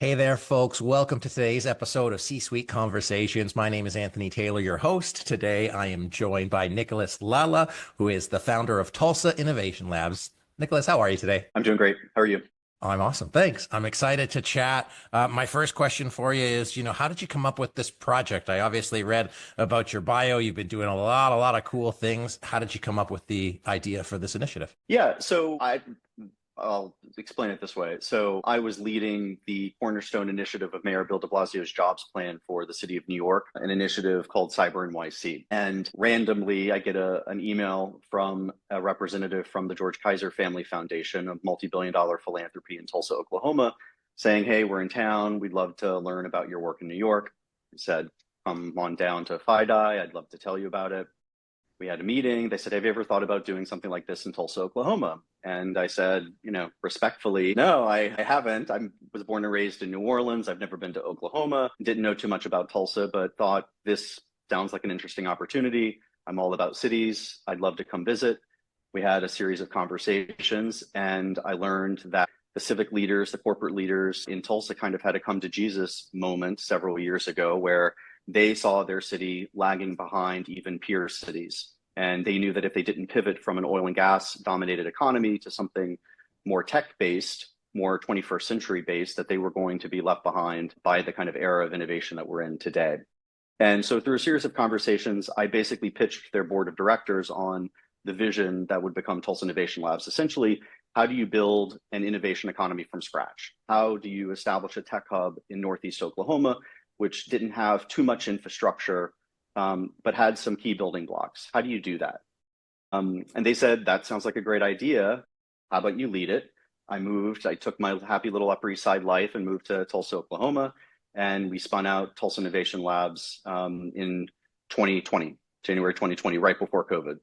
Hey there, folks. Welcome to today's episode of C-Suite Conversations. My name is Anthony Taylor, your host. Today, I am joined by Nicholas Lalla, who is the founder of Tulsa Innovation Labs. Nicholas, how are you today? I'm doing great. How are you? I'm awesome. Thanks. I'm excited to chat. My first question for you is, how did you come up with this project? I obviously read about your bio. You've been doing a lot of cool things. How did you come up with the idea for this initiative? I'll explain it this way. So I was leading the cornerstone initiative of Mayor Bill de Blasio's jobs plan for the city of New York, an initiative called Cyber NYC. And randomly, I get an email from a representative from the George Kaiser Family Foundation, a multi-billion-dollar philanthropy in Tulsa, Oklahoma, saying, "Hey, we're in town. We'd love to learn about your work in New York." I said, "Come on down to FIDI. I'd love to tell you about it." We had a meeting. They said, "Have you ever thought about doing something like this in Tulsa, Oklahoma?" And I said, respectfully, "No, I haven't. I was born and raised in New Orleans. I've never been to Oklahoma. Didn't know too much about Tulsa, but thought this sounds like an interesting opportunity. I'm all about cities. I'd love to come visit." We had a series of conversations, and I learned that the civic leaders, the corporate leaders in Tulsa kind of had a come to Jesus moment several years ago where they saw their city lagging behind even peer cities. And they knew that if they didn't pivot from an oil and gas dominated economy to something more tech based, more 21st century based, that they were going to be left behind by the kind of era of innovation that we're in today. And so through a series of conversations, I basically pitched their board of directors on the vision that would become Tulsa Innovation Labs. Essentially, how do you build an innovation economy from scratch? How do you establish a tech hub in Northeast Oklahoma, which didn't have too much infrastructure, but had some key building blocks? How do you do that? And they said, "That sounds like a great idea. How about you lead it?" I took my happy little Upper East Side life and moved to Tulsa, Oklahoma. And we spun out Tulsa Innovation Labs in 2020, January 2020, right before COVID.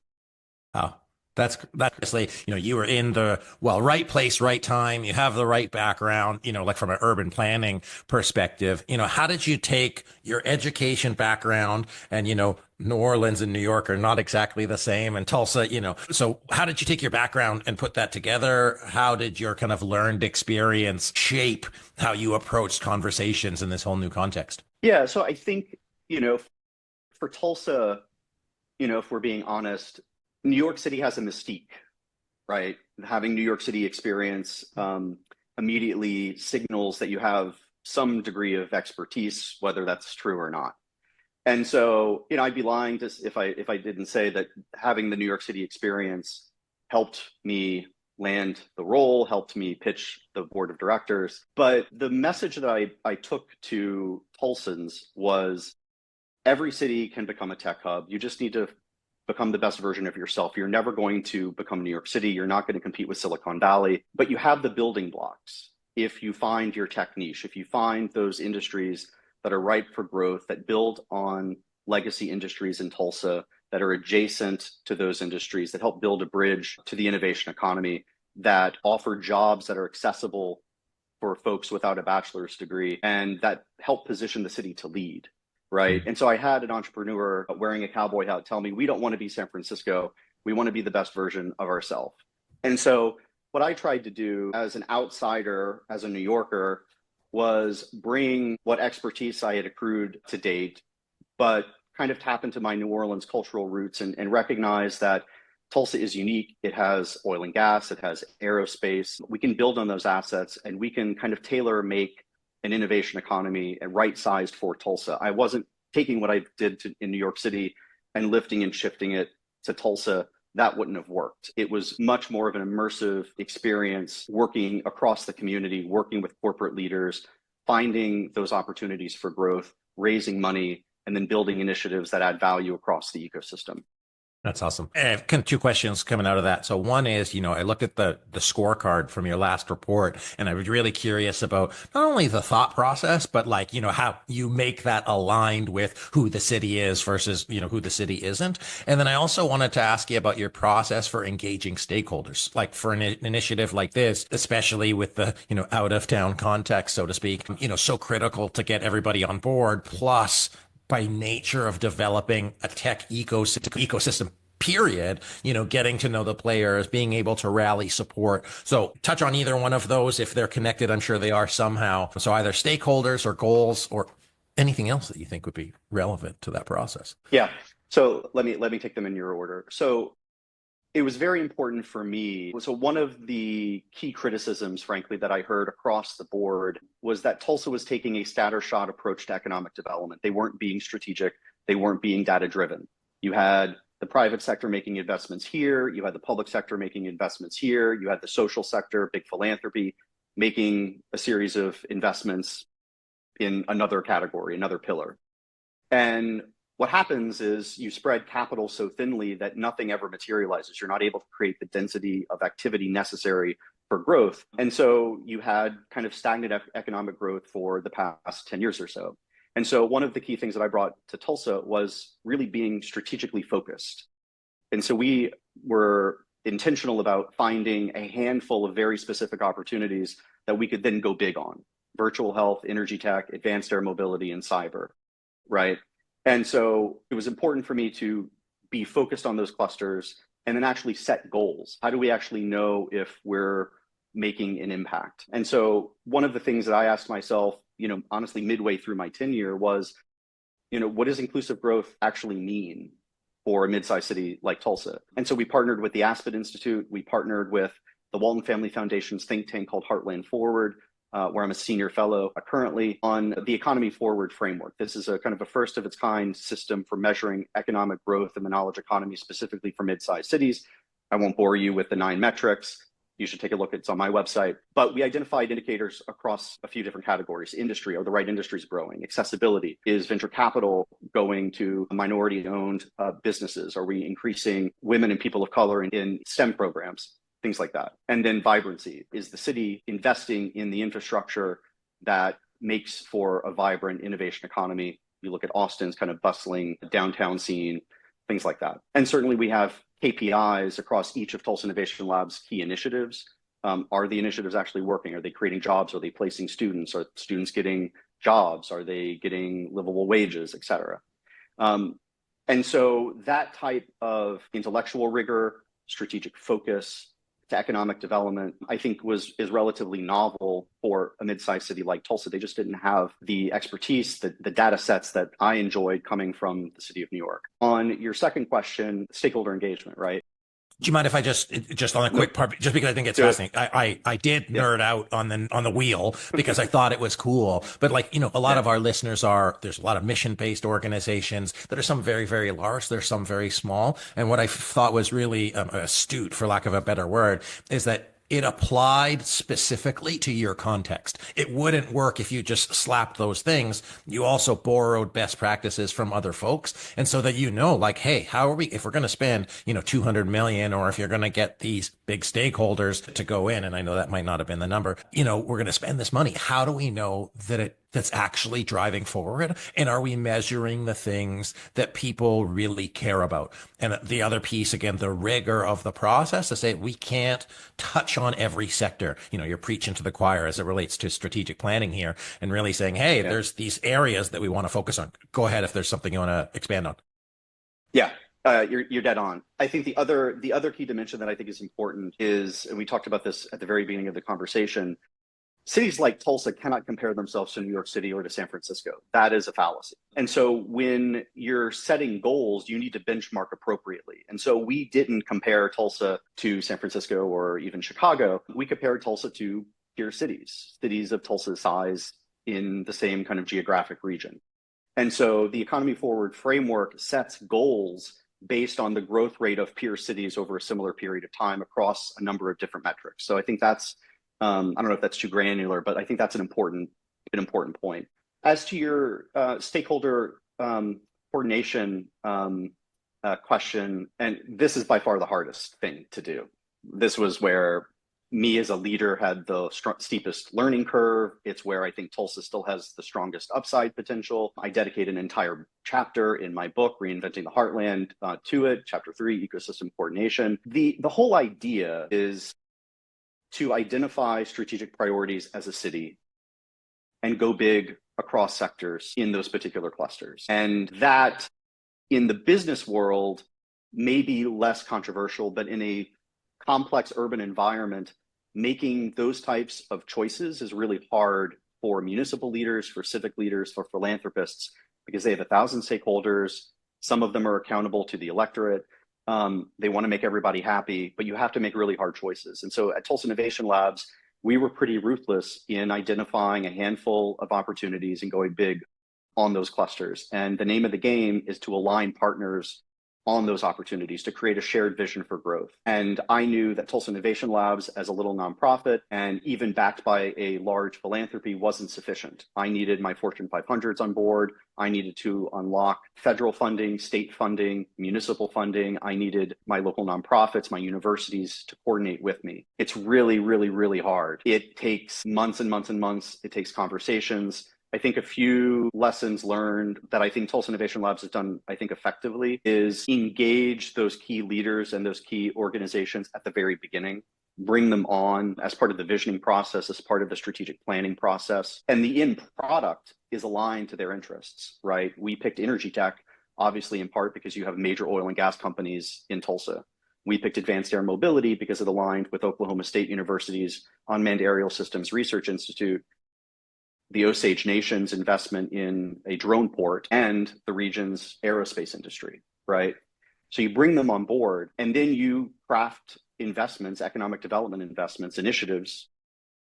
Oh, that's obviously, you were in the right place, right time. You have the right background, like from an urban planning perspective. How did you take your education background and, New Orleans and New York are not exactly the same, and Tulsa, so how did you take your background and put that together? How did your kind of learned experience shape how you approached conversations in this whole new context? Yeah, so I think, for Tulsa, if we're being honest, New York City has a mystique, right? Having New York City experience immediately signals that you have some degree of expertise, whether that's true or not. And so, I'd be lying if I didn't say that having the New York City experience helped me land the role, helped me pitch the board of directors. But the message that I took to Tulsans was every city can become a tech hub. You just need to become the best version of yourself. You're never going to become New York City. You're not going to compete with Silicon Valley, but you have the building blocks. If you find your tech niche, if you find those industries that are ripe for growth, that build on legacy industries in Tulsa, that are adjacent to those industries, that help build a bridge to the innovation economy, that offer jobs that are accessible for folks without a bachelor's degree, and that help position the city to lead. Right. And so I had an entrepreneur wearing a cowboy hat tell me, "We don't want to be San Francisco. We want to be the best version of ourselves." And so what I tried to do as an outsider, as a New Yorker, was bring what expertise I had accrued to date, but kind of tap into my New Orleans cultural roots and recognize that Tulsa is unique. It has oil and gas. It has aerospace. We can build on those assets and we can kind of tailor make an innovation economy and right-sized for Tulsa. I wasn't taking what I did in New York City and lifting and shifting it to Tulsa. That wouldn't have worked. It was much more of an immersive experience working across the community, working with corporate leaders, finding those opportunities for growth, raising money, and then building initiatives that add value across the ecosystem. That's awesome. I have kind of two questions coming out of that. So one is, I looked at the scorecard from your last report, and I was really curious about not only the thought process, but like, how you make that aligned with who the city is versus, who the city isn't. And then I also wanted to ask you about your process for engaging stakeholders, like for an initiative like this, especially with the, out of town context, so to speak, so critical to get everybody on board. Plus, by nature of developing a tech ecosystem period, getting to know the players, being able to rally support. So touch on either one of those if they're connected. I'm sure they are somehow. So either stakeholders or goals or anything else that you think would be relevant to that process. Yeah. So let me take them in your order. So it was very important for me. So one of the key criticisms, frankly, that I heard across the board was that Tulsa was taking a scattershot approach to economic development. They weren't being strategic. They weren't being data driven. You had the private sector making investments here. You had the public sector making investments here. You had the social sector, big philanthropy, making a series of investments in another category, another pillar. And what happens is you spread capital so thinly that nothing ever materializes. You're not able to create the density of activity necessary for growth. And so you had kind of stagnant economic growth for the past 10 years or so. And so one of the key things that I brought to Tulsa was really being strategically focused. And so we were intentional about finding a handful of very specific opportunities that we could then go big on: virtual health, energy tech, advanced air mobility, and cyber, right? And so it was important for me to be focused on those clusters and then actually set goals. How do we actually know if we're making an impact? And so one of the things that I asked myself, honestly, midway through my tenure was, what does inclusive growth actually mean for a mid-sized city like Tulsa? And so we partnered with the Aspen Institute. We partnered with the Walton Family Foundation's think tank called Heartland Forward, where I'm a senior fellow currently, on the Economy Forward framework. This is a kind of a first of its kind system for measuring economic growth in the knowledge economy, specifically for mid-sized cities. I won't bore you with the 9 metrics. You should take a look. It's on my website. But we identified indicators across a few different categories. Industry, are the right industries growing? Accessibility, is venture capital going to minority-owned businesses? Are we increasing women and people of color in STEM programs? Things like that. And then vibrancy, is the city investing in the infrastructure that makes for a vibrant innovation economy? You look at Austin's kind of bustling downtown scene, things like that. And certainly we have KPIs across each of Tulsa Innovation Labs' key initiatives. Are the initiatives actually working? Are they creating jobs? Are they placing students? Are students getting jobs? Are they getting livable wages, et cetera? And so that type of intellectual rigor, strategic focus to economic development, I think is relatively novel for a mid-sized city like Tulsa. They just didn't have the expertise, the data sets that I enjoyed coming from the city of New York. On your second question, stakeholder engagement, right? Do you mind if I just on a quick part, just because I think it's fascinating. I did nerd out on the wheel because I thought it was cool. But a lot of our listeners there's a lot of mission-based organizations that are some very, very large. There's some very small. And what I thought was really astute, for lack of a better word, is that it applied specifically to your context. It wouldn't work if you just slapped those things. You also borrowed best practices from other folks. And so that, hey, how are we, if we're going to spend, 200 million, or if you're going to get these big stakeholders to go in, and I know that might not have been the number, we're going to spend this money. How do we know that that's actually driving forward? And are we measuring the things that people really care about? And the other piece, again, the rigor of the process to say we can't touch on every sector. You're preaching to the choir as it relates to strategic planning here, and really saying, hey, there's these areas that we want to focus on. Go ahead if there's something you want to expand on. Yeah. You're dead on. I think the other key dimension that I think is important is, and we talked about this at the very beginning of the conversation, cities like Tulsa cannot compare themselves to New York City or to San Francisco. That is a fallacy. And so when you're setting goals, you need to benchmark appropriately. And so we didn't compare Tulsa to San Francisco or even Chicago. We compared Tulsa to peer cities of Tulsa's size in the same kind of geographic region. And so the Economy Forward framework sets goals based on the growth rate of peer cities over a similar period of time across a number of different metrics. So I think that's I don't know if that's too granular, but I think that's an important point. As to your stakeholder coordination question, and this is by far the hardest thing to do. This was where me as a leader had the steepest learning curve. It's where I think Tulsa still has the strongest upside potential. I dedicate an entire chapter in my book, Reinventing the Heartland, to it. Chapter 3, Ecosystem Coordination. The whole idea is to identify strategic priorities as a city and go big across sectors in those particular clusters. And that in the business world maybe less controversial, but in a complex urban environment, making those types of choices is really hard for municipal leaders, for civic leaders, for philanthropists, because they have 1,000 stakeholders. Some of them are accountable to the electorate. They want to make everybody happy, but you have to make really hard choices. And so at Tulsa Innovation Labs, we were pretty ruthless in identifying a handful of opportunities and going big on those clusters. And the name of the game is to align partners on those opportunities to create a shared vision for growth. And I knew that Tulsa Innovation Labs, as a little nonprofit and even backed by a large philanthropy, wasn't sufficient. I needed my Fortune 500s on board. I needed to unlock federal funding, state funding, municipal funding. I needed my local nonprofits, my universities to coordinate with me. It's really, really, really hard. It takes months and months and months. It takes conversations. I think a few lessons learned that I think Tulsa Innovation Labs has done, I think, effectively is engage those key leaders and those key organizations at the very beginning, bring them on as part of the visioning process, as part of the strategic planning process. And the end product is aligned to their interests, right? We picked energy tech, obviously, in part because you have major oil and gas companies in Tulsa. We picked advanced air mobility because it aligned with Oklahoma State University's Unmanned Aerial Systems Research Institute, the Osage Nation's investment in a drone port, and the region's aerospace industry, right? So you bring them on board, and then you craft investments, economic development investments, initiatives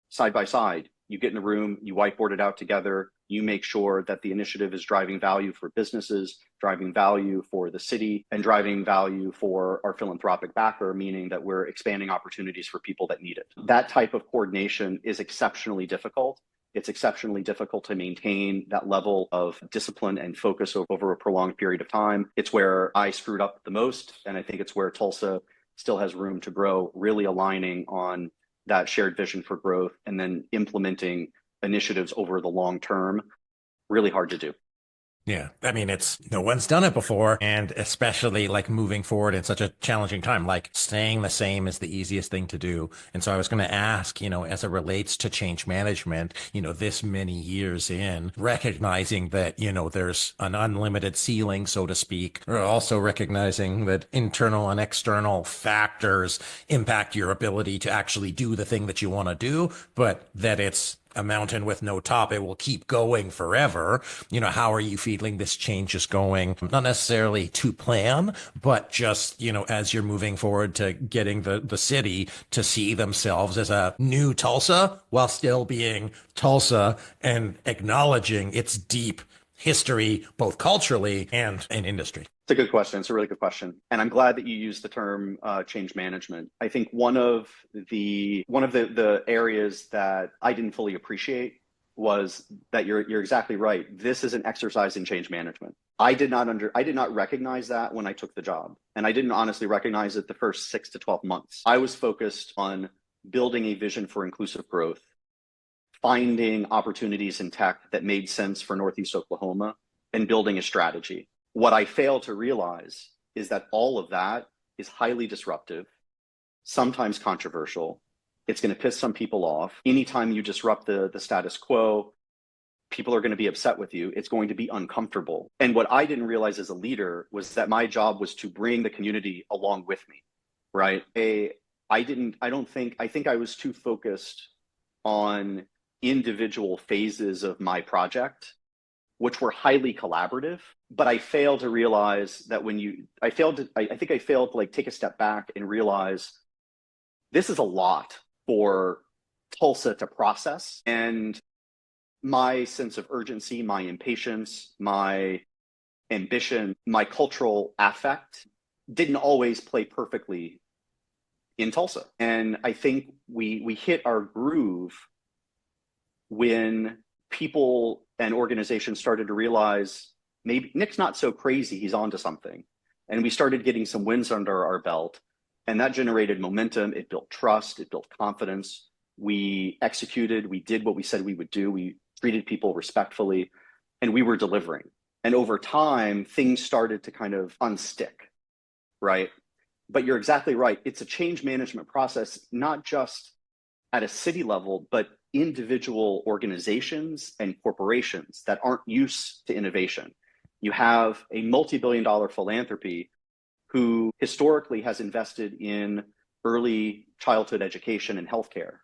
side by side. You get in a room, you whiteboard it out together, you make sure that the initiative is driving value for businesses, driving value for the city, and driving value for our philanthropic backer, meaning that we're expanding opportunities for people that need it. That type of coordination is exceptionally difficult. It's exceptionally difficult to maintain that level of discipline and focus over a prolonged period of time. It's where I screwed up the most, and I think it's where Tulsa still has room to grow, really aligning on that shared vision for growth and then implementing initiatives over the long term. Really hard to do. Yeah. I mean, no one's done it before. And especially like moving forward in such a challenging time, like staying the same is the easiest thing to do. And so I was going to ask, as it relates to change management, this many years in, recognizing that, there's an unlimited ceiling, so to speak, or also recognizing that internal and external factors impact your ability to actually do the thing that you want to do, but that it's a mountain with no top. It will keep going forever. How are you feeling this change is going? Not necessarily to plan, but just, as you're moving forward to getting the city to see themselves as a new Tulsa while still being Tulsa and acknowledging its deep history, both culturally and in industry. It's a good question. It's a really good question. And I'm glad that you used the term change management. I think one of the areas that I didn't fully appreciate was that you're exactly right. This is an exercise in change management. I did not recognize that when I took the job. And I didn't honestly recognize it the first 6 to 12 months. I was focused on building a vision for inclusive growth, finding opportunities in tech that made sense for Northeast Oklahoma, and building a strategy. What I failed to realize is that all of that is highly disruptive, sometimes controversial. It's going to piss some people off. Anytime you disrupt the status quo, people are going to be upset with you. It's going to be uncomfortable. And what I didn't realize as a leader was that my job was to bring the community along with me, right? I think I was too focused on individual phases of my project, which were highly collaborative, but I failed to realize that I think I failed to take a step back and realize this is a lot for Tulsa to process. And my sense of urgency, my impatience, my ambition, my cultural affect didn't always play perfectly in Tulsa. And I think we hit our groove when people and organizations started to realize maybe Nick's not so crazy, he's onto something. And we started getting some wins under our belt, and that generated momentum. It built trust, it built confidence. We executed, we did what we said we would do. We treated people respectfully, and we were delivering. And over time, things started to kind of unstick, right? But you're exactly right. It's a change management process, not just at a city level, but individual organizations and corporations that aren't used to innovation. You have a multi-billion-dollar philanthropy who historically has invested in early childhood education and healthcare,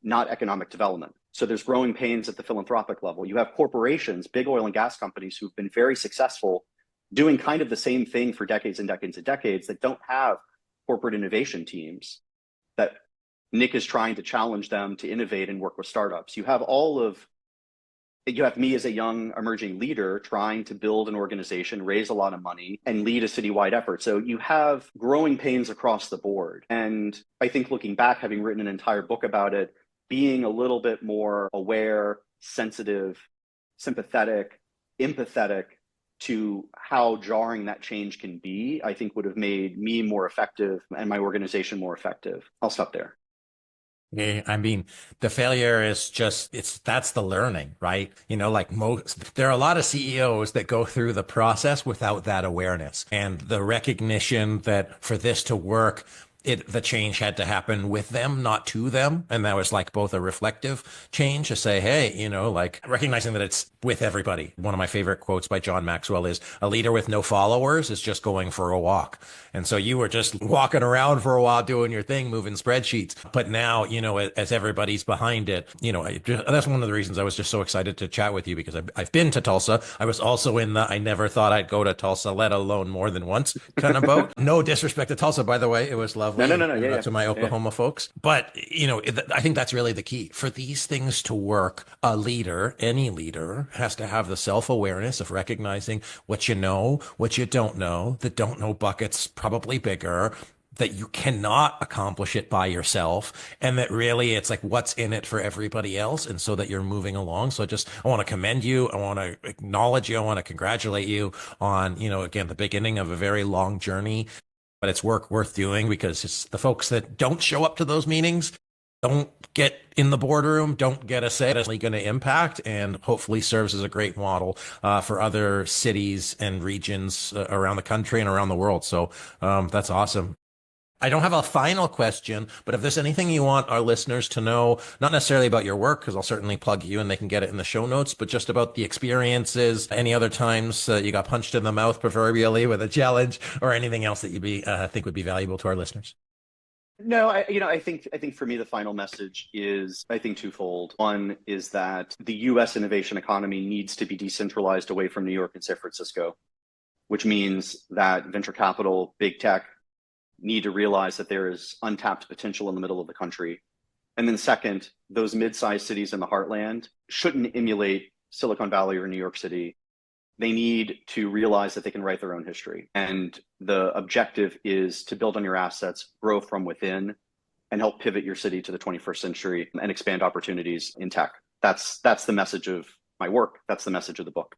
not economic development. So there's growing pains at the philanthropic level. You have corporations, big oil and gas companies who've been very successful doing kind of the same thing for decades and decades and decades that don't have corporate innovation teams, that Nick is trying to challenge them to innovate and work with startups. You have me as a young emerging leader trying to build an organization, raise a lot of money, and lead a citywide effort. So you have growing pains across the board. And I think looking back, having written an entire book about it, being a little bit more aware, sensitive, sympathetic, empathetic to how jarring that change can be, I think would have made me more effective and my organization more effective. I'll stop there. Yeah, I mean, the failure is just, that's the learning, right? Like there are a lot of CEOs that go through the process without that awareness and the recognition that for this to work, the change had to happen with them, not to them. And that was like both a reflective change to say, hey, like recognizing that it's with everybody. One of my favorite quotes by John Maxwell is, a leader with no followers is just going for a walk. And so you were just walking around for a while doing your thing, moving spreadsheets. But now, as everybody's behind it, that's one of the reasons I was just so excited to chat with you, because I've been to Tulsa. I was also in the I never thought I'd go to Tulsa, let alone more than once kind of boat. No disrespect to Tulsa, by the way. It was lovely. No. Yeah. To my Oklahoma folks. But, I think that's really the key. For these things to work, a leader, any leader, has to have the self-awareness of recognizing what you know, what you don't know. The don't know bucket's probably bigger, that you cannot accomplish it by yourself, and that really it's like what's in it for everybody else, and so that you're moving along. So I want to commend you. I want to acknowledge you. I want to congratulate you on, again, the beginning of a very long journey. But it's work worth doing, because it's the folks that don't show up to those meetings, don't get in the boardroom, don't get a say, that's going to impact, and hopefully serves as a great model for other cities and regions around the country and around the world. So that's awesome. I don't have a final question, but if there's anything you want our listeners to know, not necessarily about your work, because I'll certainly plug you and they can get it in the show notes, but just about the experiences, any other times you got punched in the mouth proverbially with a challenge, or anything else that you think would be valuable to our listeners. No, I think for me the final message is, I think, twofold. One is that the U.S. innovation economy needs to be decentralized away from New York and San Francisco, which means that venture capital, big tech, need to realize that there is untapped potential in the middle of the country. And then second, those mid-sized cities in the heartland shouldn't emulate Silicon Valley or New York City. They need to realize that they can write their own history. And the objective is to build on your assets, grow from within, and help pivot your city to the 21st century and expand opportunities in tech. That's the message of my work. That's the message of the book.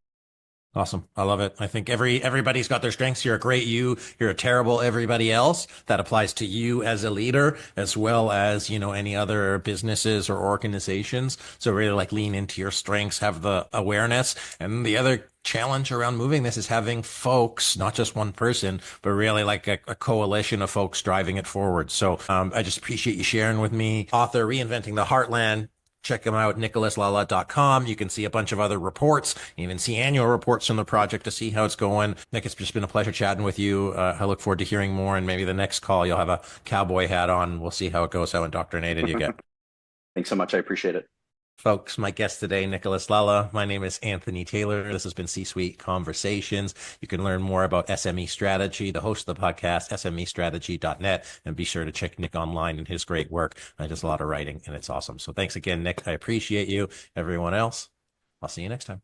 Awesome. I love it. I think everybody's got their strengths. You're a great you. You're a terrible everybody else. That applies to you as a leader, as well as, any other businesses or organizations. So really like lean into your strengths, have the awareness. And the other challenge around moving this is having folks, not just one person, but really like a coalition of folks driving it forward. So I just appreciate you sharing with me. Author, Reinventing the Heartland. Check them out, nicholaslalla.com. You can see a bunch of other reports, even see annual reports from the project to see how it's going. Nick, it's just been a pleasure chatting with you. I look forward to hearing more, and maybe the next call you'll have a cowboy hat on. We'll see how it goes, how indoctrinated you get. Thanks so much. I appreciate it. Folks, my guest today, Nicholas Lalla. My name is Anthony Taylor. This has been C-Suite Conversations. You can learn more about SME Strategy, the host of the podcast, SMEstrategy.net, and be sure to check Nick online and his great work. He does a lot of writing, and it's awesome. So thanks again, Nick. I appreciate you. Everyone else, I'll see you next time.